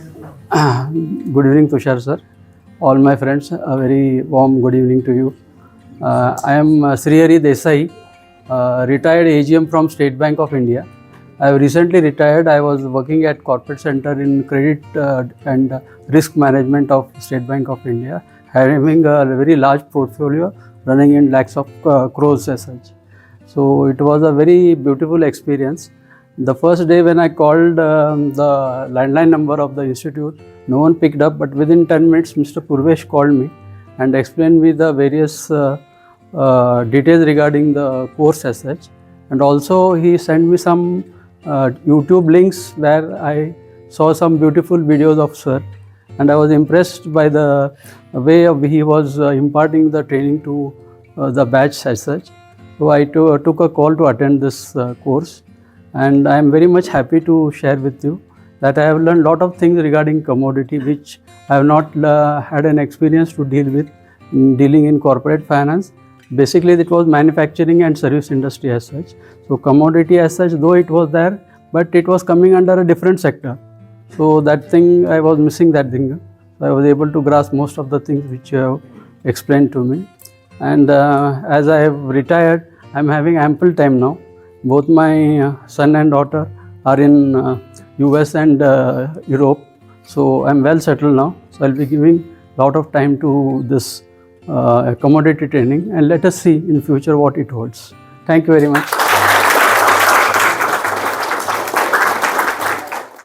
Good evening, Tushar sir. All my friends, a very warm good evening to you. I am Sri Hari Desai, retired AGM from State Bank of India. I have recently retired. I was working at corporate center in credit and risk management of State Bank of India, having a very large portfolio running in lakhs of crores as such. So it was a very beautiful experience. The first day when I called the landline number of the institute, no one picked up, but within 10 minutes, Mr. Purvesh called me and explained me the various details regarding the course as such. And also he sent me some YouTube links where I saw some beautiful videos of sir, and I was impressed by the way he was imparting the training to the batch as such. So I took a call to attend this course, and I am very much happy to share with you that I have learned a lot of things regarding commodity which I have not had an experience to deal with dealing in corporate finance. Basically it was manufacturing and service industry as such. So commodity as such, though it was there, but it was coming under a different sector. So that thing, I was missing that thing. So I was able to grasp most of the things which you have explained to me. And as I have retired, I am having ample time now. Both my son and daughter are in US and Europe. So I am well settled now. So I will be giving a lot of time to this commodity training, and let us see in future what it holds. Thank you very much.